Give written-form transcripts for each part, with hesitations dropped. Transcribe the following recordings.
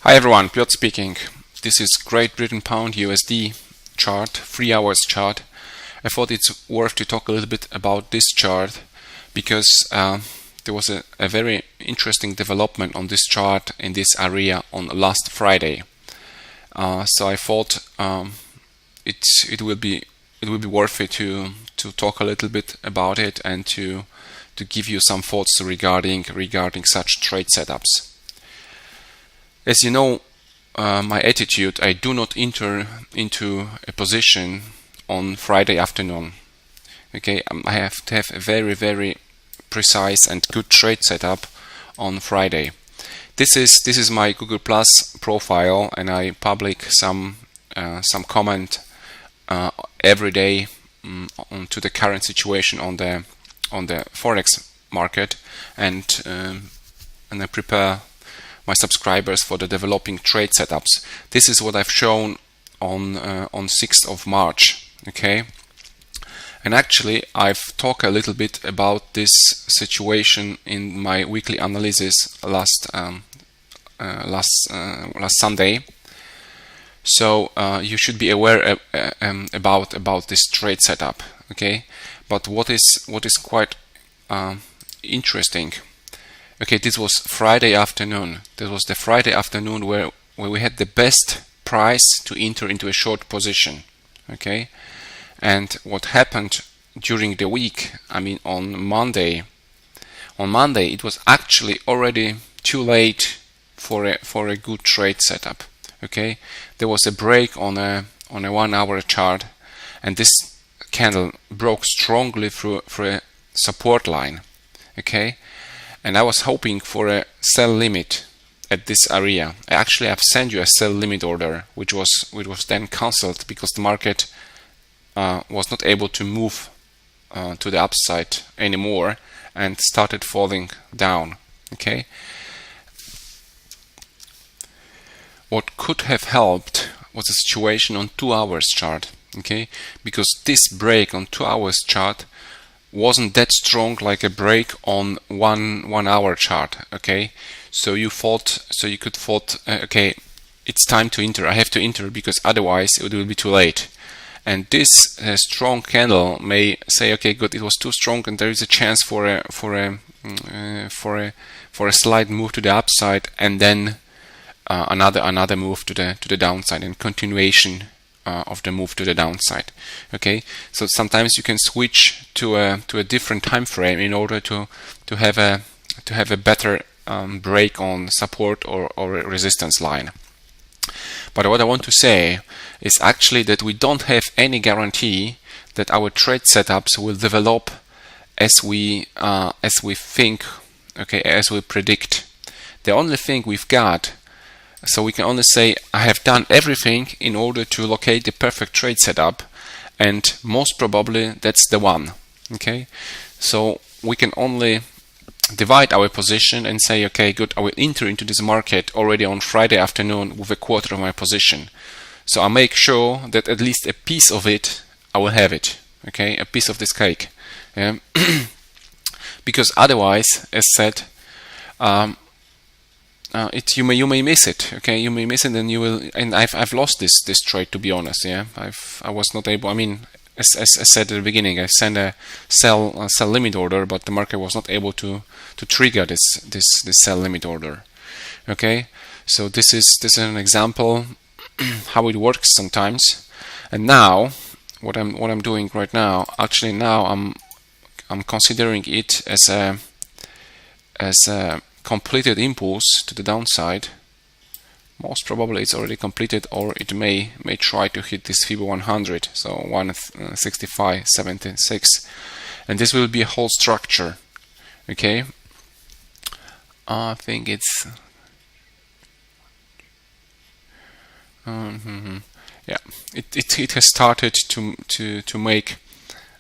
Hi everyone, Piotr speaking. This is Great Britain Pound USD chart, 3 hours chart. I thought it's worth to talk a little bit about this chart because there was a very interesting development on this chart in this area on last Friday. So I thought it will be worth it to talk a little bit about it and to give you some thoughts regarding such trade setups. As you know, my attitude, I do not enter into a position on Friday afternoon. Okay, I have to have a very precise and good trade setup on Friday. This is my Google Plus profile, and I publish some comment every day to the current situation on the forex market, and I prepare my subscribers for the developing trade setups. This is what I've shown on 6th of March. Okay, and actually I've talked a little bit about this situation in my weekly analysis last Sunday. So you should be aware about this trade setup. Okay, but what is quite interesting. Okay, this was Friday afternoon. This was the Friday afternoon where we had the best price to enter into a short position. Okay, and what happened during the week? I mean, on Monday it was actually already too late for a good trade setup. Okay, there was a break on a 1 hour chart, and this candle broke strongly through a support line. Okay, and I was hoping for a sell limit at this area. Actually, I've sent you a sell limit order, which was then cancelled because the market was not able to move to the upside anymore and started falling down. Okay. What could have helped was a situation on 2 hours chart. Okay, because this break on 2 hours chart wasn't that strong like a break on one hour chart. Okay, so you could thought, okay, it's time to enter. I have to enter because otherwise it will be too late. And this strong candle may say, okay, good, it was too strong, and there is a chance for a slight move to the upside, and then another move to the downside, and continuation of the move to the downside. Okay, so sometimes you can switch to a different time frame in order to have a better break on support or a resistance line. But what I want to say is actually that we don't have any guarantee that our trade setups will develop as we think, okay, as we predict. The only thing we've got, so we can only say I have done everything in order to locate the perfect trade setup, and most probably that's the one. Okay, so we can only divide our position and say, okay, good, I will enter into this market already on Friday afternoon with a quarter of my position. So I make sure that at least a piece of it I will have it. Okay, a piece of this cake. Yeah. Because otherwise, as said, you may miss it. Okay, you may miss it, and you will. And I've lost this trade, to be honest. Yeah, I was not able. I mean, as I said at the beginning, I sent a sell limit order, but the market was not able to trigger this sell limit order. Okay, so this is an example how it works sometimes. And now, what I'm doing right now, actually now I'm considering it as a completed impulse to the downside. Most probably it's already completed, or it may try to hit this Fibonacci 100, so 165.76, and this will be a whole structure. Okay, I think it's yeah, it has started to make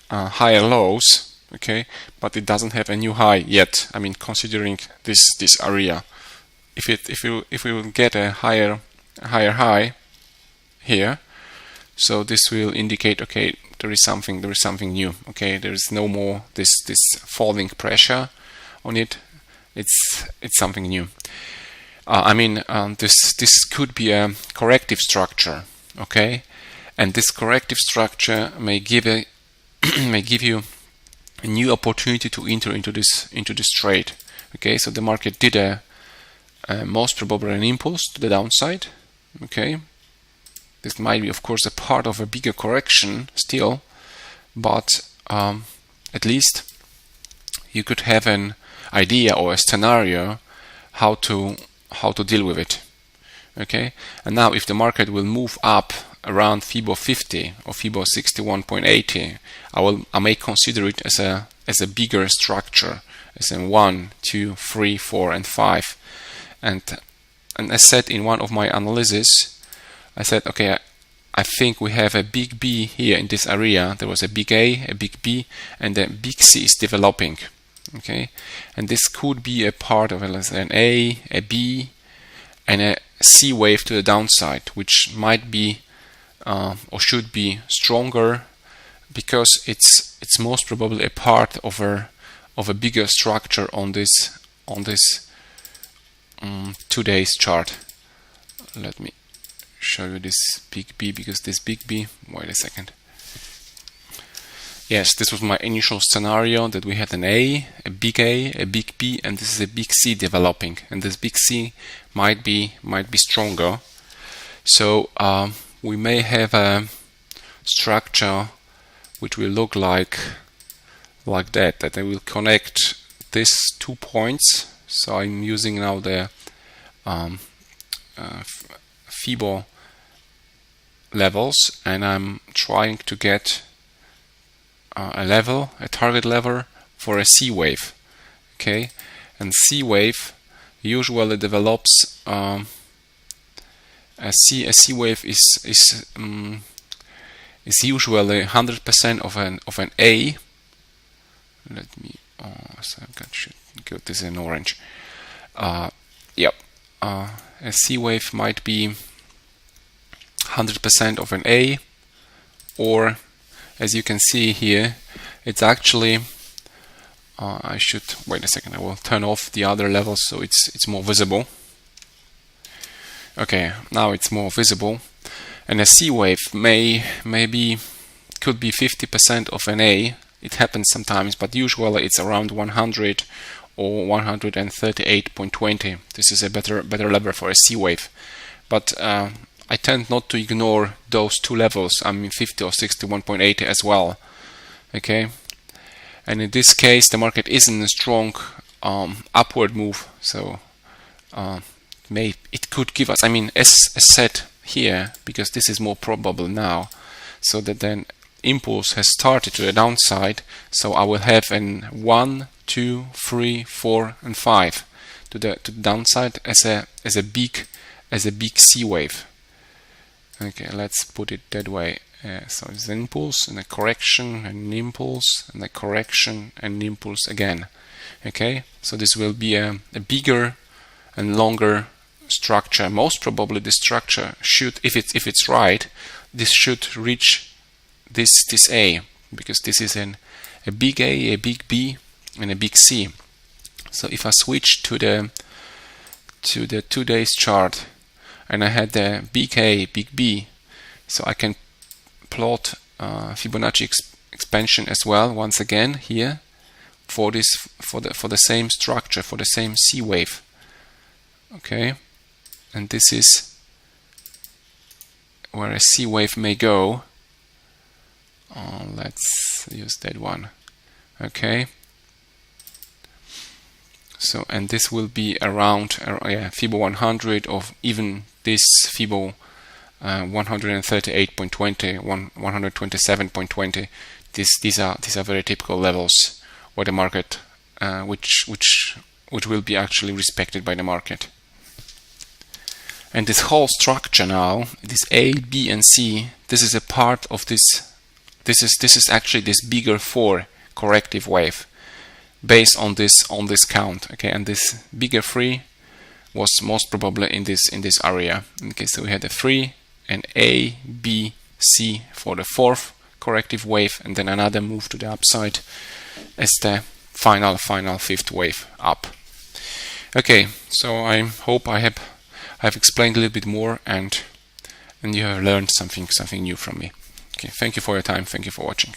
higher lows. Okay, but it doesn't have a new high yet. I mean, considering this area, if we will get a higher high here, so this will indicate, okay, there is something new. Okay, there is no more this falling pressure on it. It's something new. This could be a corrective structure, okay, and this corrective structure may give you a new opportunity to enter into this trade. Okay, so the market did a most probably an impulse to the downside. Okay, this might be, of course, a part of a bigger correction still, but at least you could have an idea or a scenario how to deal with it. Okay, and now if the market will move up around Fibo 50 or Fibo 61.80, I may consider it as a bigger structure, as in 1, 2, 3, 4, and 5. And as said in one of my analysis, I said, okay, I think we have a big B here in this area. There was a big A, a big B, and a big C is developing. Okay, and this could be a part of an A, a B, and a C wave to the downside, which might be or should be stronger, because it's most probably a part of a bigger structure on this 2 days chart. Let me show you this big B, because this big B, wait a second. Yes, this was my initial scenario, that we had an A, a big B, and this is a big C developing, and this big C might be stronger. So we may have a structure which will look like that I will connect these 2 points. So I'm using now the Fibo levels, and I'm trying to get a target level for a C wave. Okay, and C wave usually develops a C wave is usually 100% of an A. Let me so I should get this in orange. Yep, a C wave might be 100% of an A, or as you can see here, it's actually I should wait a second. I will turn off the other levels so it's more visible. Okay, now it's more visible, and a C wave could be 50% of an A. It happens sometimes, but usually it's around 100 or 138.20. This is a better level for a C wave, but I tend not to ignore those 2 levels. 50 or 61.80 as well. Okay, and in this case the market is in a strong upward move, so it could give us, as said here, because this is more probable now, so that then impulse has started to the downside, so I will have an 1, 2, 3, 4, and 5 to the downside as a big C wave. Okay, let's put it that way. So it's an impulse and a correction and an impulse and a correction and an impulse again. Okay, so this will be a bigger and longer structure. Most probably this structure should, if it's right, this should reach this A, because this is a big A, a big B, and a big C. So if I switch to the 2 days chart, and I had the big A, big B, so I can plot Fibonacci expansion as well once again here for the same structure, for the same C wave. Okay, and this is where a C wave may go. Let's use that one. Okay, so, and this will be around Fibo 100, or even this Fibo 138.20, 127.20. These are very typical levels where the market, which will be actually respected by the market. And this whole structure now, this A, B, and C, this is a part of this. This is actually this bigger 4 corrective wave based on this count. Okay, and this bigger 3 was most probably in this area. Okay, so we had a 3 and A, B, C for the 4th corrective wave, and then another move to the upside as the final 5th wave up. Okay, so I hope I have explained a little bit more, and you have learned something new from me. Okay, thank you for your time. Thank you for watching.